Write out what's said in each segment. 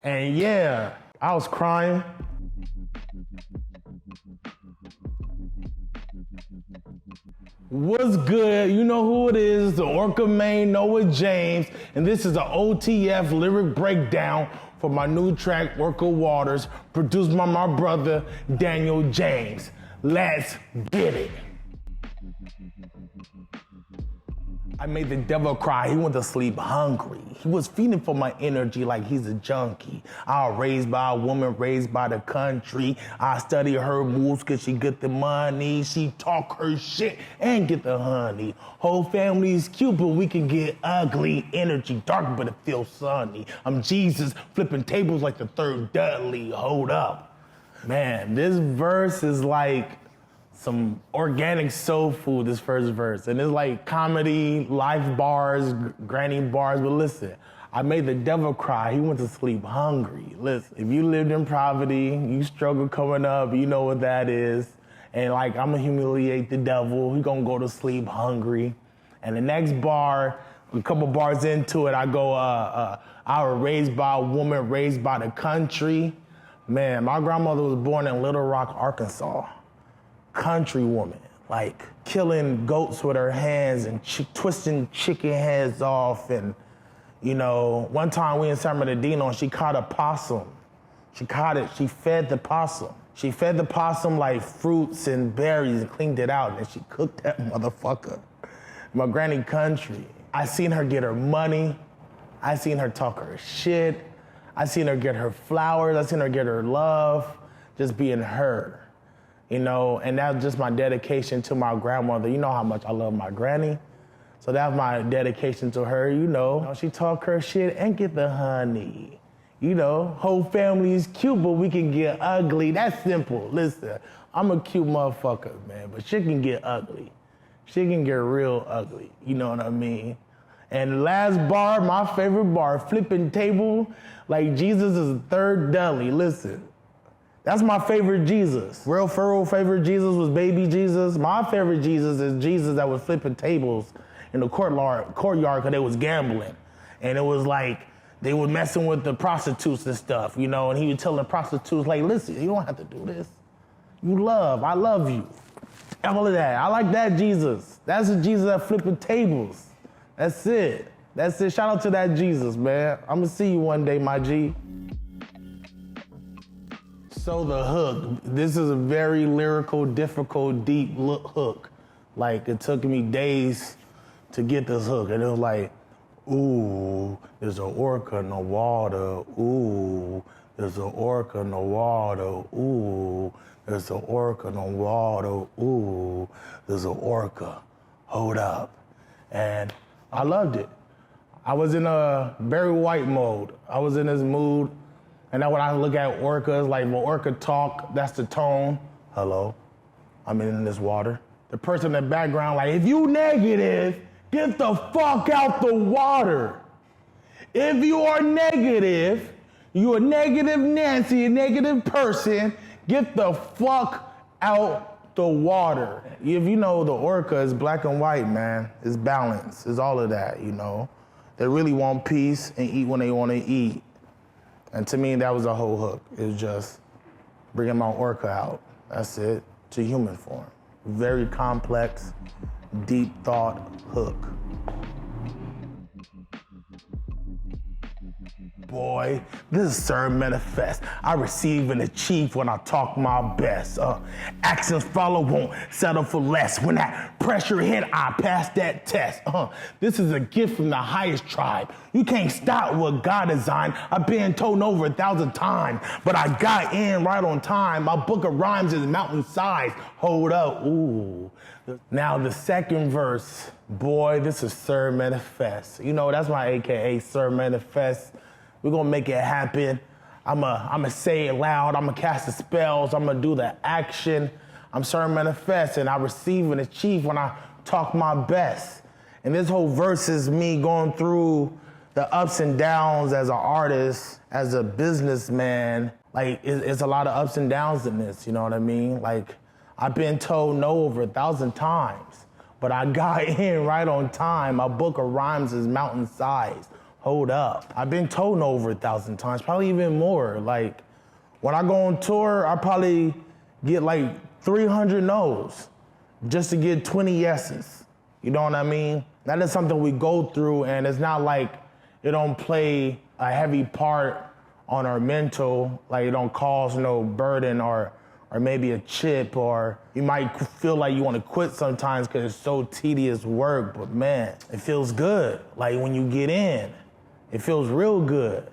And yeah, I was crying. What's good? You know who it is, the Orca main, Noa James, and this is an OTF lyric breakdown for my new track, Orca Waters, produced by my brother, Daniel Jamezzz. Let's get it. I made the devil cry, he went to sleep hungry. He was feeding for my energy like he's a junkie. I was raised by a woman, raised by the country. I study her moves cause she get the money. She talk her shit and get the honey. Whole family's cute, but we can get ugly. Energy dark, but it feels sunny. I'm Jesus, flipping tables like the third Dudley. Hold up. Man, this verse is like some organic soul food, this first verse. And it's like comedy, life bars, granny bars, but listen, I made the devil cry, he went to sleep hungry. Listen, if you lived in poverty, you struggle coming up, you know what that is. And like, I'm gonna humiliate the devil, he gonna go to sleep hungry. And the next bar, a couple bars into it, I go, I was raised by a woman, raised by the country. Man, my grandmother was born in Little Rock, Arkansas. Country woman, like killing goats with her hands and twisting chicken heads off. And, you know, one time we in San Bernardino and she caught a possum. She caught it, she fed the possum. She fed the possum like fruits and berries and cleaned it out, and she cooked that motherfucker. My granny country. I seen her get her money. I seen her talk her shit. I seen her get her flowers. I seen her get her love, just being her. You know, and that's just my dedication to my grandmother. You know how much I love my granny. So that's my dedication to her, you know. She talk her shit and get the honey. You know, whole family is cute, but we can get ugly. That's simple. Listen, I'm a cute motherfucker, man, but she can get ugly. She can get real ugly, you know what I mean? And last bar, my favorite bar, flipping table like Jesus is the third deli. Listen. That's my favorite Jesus. Real furrow favorite Jesus was baby Jesus. My favorite Jesus is Jesus that was flipping tables in the courtyard because they was gambling. And it was like, they were messing with the prostitutes and stuff, you know, and he would tell the prostitutes, like, listen, you don't have to do this. You love, I love you. All of that. I like that Jesus. That's the Jesus that flipping tables. That's it. That's it. Shout out to that Jesus, man. I'm gonna see you one day, my G. So the hook, this is a very lyrical, difficult, deep hook. Like, it took me days to get this hook. And it was like, ooh, there's an orca in the water. Ooh, there's an orca in the water. Ooh, there's an orca in the water. Ooh, there's an orca. Hold up. And I loved it. I was in a Barry White mode. I was in this mood. And then when I look at orcas, like when orca talk, that's the tone. Hello, I'm in this water. The person in the background, like, if you negative, get the fuck out the water. If you are negative, you a negative Nancy, a negative person, get the fuck out the water. If you know the orca is black and white, man, it's balance, it's all of that, you know. They really want peace and eat when they want to eat. And to me, that was the whole hook. It was just bringing my orca out. That's it, to human form. Very complex, deep thought hook. Boy, this is Sir Manifest. I receive and achieve when I talk my best. Actions follow, won't settle for less. When that pressure hit, I pass that test. This is a gift from the highest tribe. You can't stop what God designed. I've been told over 1,000 times, but I got in right on time. My book of rhymes is mountain size. Hold up, ooh. Now the second verse, boy, this is Sir Manifest. You know, that's my AKA, Sir Manifest. We're gonna make it happen. I'ma say it loud, I'ma cast the spells, I'ma do the action. I'm Sir Manifest, and I receive and achieve when I talk my best. And this whole verse is me going through the ups and downs as an artist, as a businessman. Like, it's a lot of ups and downs in this, you know what I mean? Like, I've been told no over 1,000 times, but I got in right on time. My book of rhymes is mountain size. hold up. I've been told no over 1,000 times, probably even more. Like, when I go on tour, I probably get like 300 no's just to get 20 yeses. You know what I mean? That is something we go through, and it's not like it don't play a heavy part on our mental, like it don't cause no burden or maybe a chip, or you might feel like you want to quit sometimes because it's so tedious work, but man, it feels good. Like when you get in, it feels real good.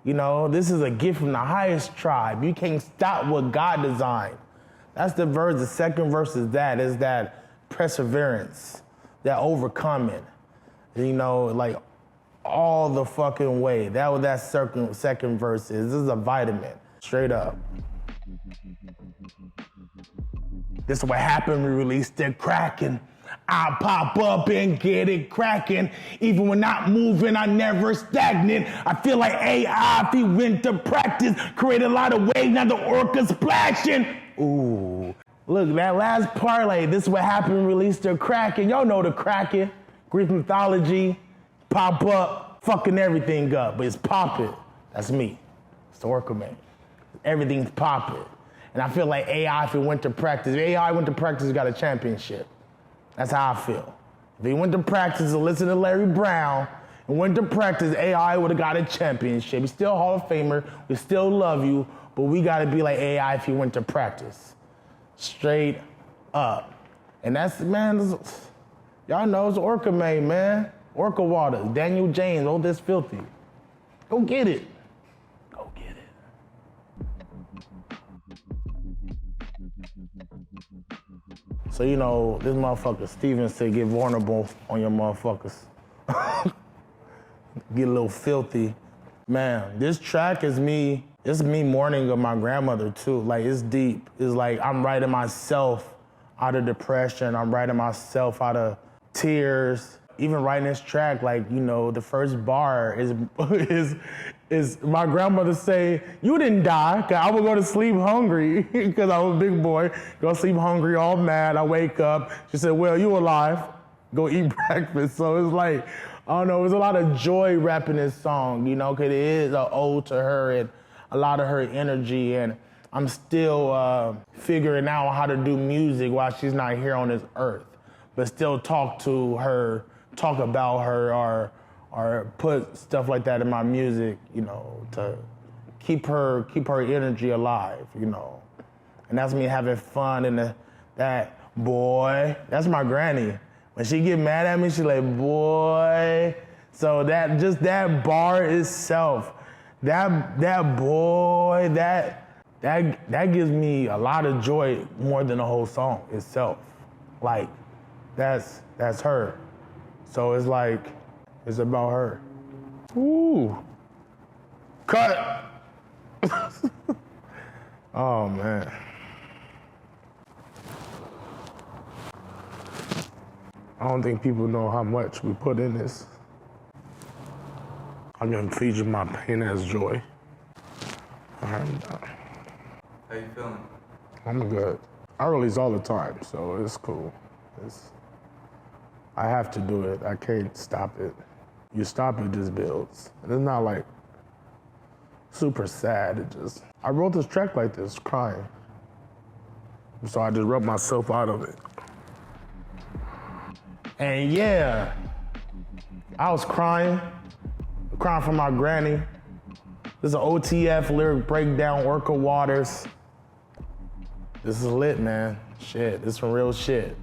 You know, this is a gift from the highest tribe. You can't stop what God designed. That's the verse. The second verse is that perseverance, that overcoming. You know, like all the fucking way. That what that second verse is. This is a vitamin, straight up. This is what happened, we released it cracking. I pop up and get it cracking. Even when not moving, I never stagnant. I feel like AI, if he went to practice, create a lot of waves, now the orca splashing. Ooh, look, that last part, like, this is what happened, released the Kraken. Y'all know the Kraken, Greek mythology, pop up, fucking everything up, but it's popping. That's me, it's the Orca man. Everything's popping. And I feel like AI, if it went to practice, if AI went to practice, got a championship. That's how I feel. If he went to practice and listened to Larry Brown and went to practice, AI would have got a championship. He's still a Hall of Famer, we still love you, but we gotta be like AI if he went to practice. Straight up. And that's, man, y'all know it's Orca made, man. Orca Waters, Daniel Jamezzz, all this filthy. Go get it. Go get it. So, you know, this motherfucker Steven said get vulnerable on your motherfuckers. Get a little filthy. Man, this track is me, it's me mourning of my grandmother too. Like, it's deep. It's like I'm writing myself out of depression. I'm writing myself out of tears. Even writing this track, like, you know, the first bar is my grandmother say, you didn't die, cause I would go to sleep hungry, cause I was a big boy, go to sleep hungry, all mad, I wake up, she said, well, you alive, go eat breakfast. So it's like, I don't know, there's a lot of joy rapping this song, you know, cause it is an ode to her and a lot of her energy, and I'm still figuring out how to do music while she's not here on this earth, but still talk to her, talk about her, or put stuff like that in my music, you know, to keep her energy alive, you know. And that's me having fun and that boy, that's my granny. When she get mad at me, she like, boy. So that, just that bar itself, that boy, that gives me a lot of joy more than the whole song itself. Like, that's her. So it's like, it's about her. Ooh. Cut. Oh, man. I don't think people know how much we put in this. I'm gonna feed you my pain as joy. And, how you feeling? I'm good. I release all the time, so it's cool. I have to do it. I can't stop it. You stop, it just builds. And it's not like super sad. I wrote this track like this, crying. So I just wrote myself out of it. And yeah, I was crying for my granny. This is an OTF lyric breakdown, Orca Waters. This is lit, man. Shit, this is some real shit.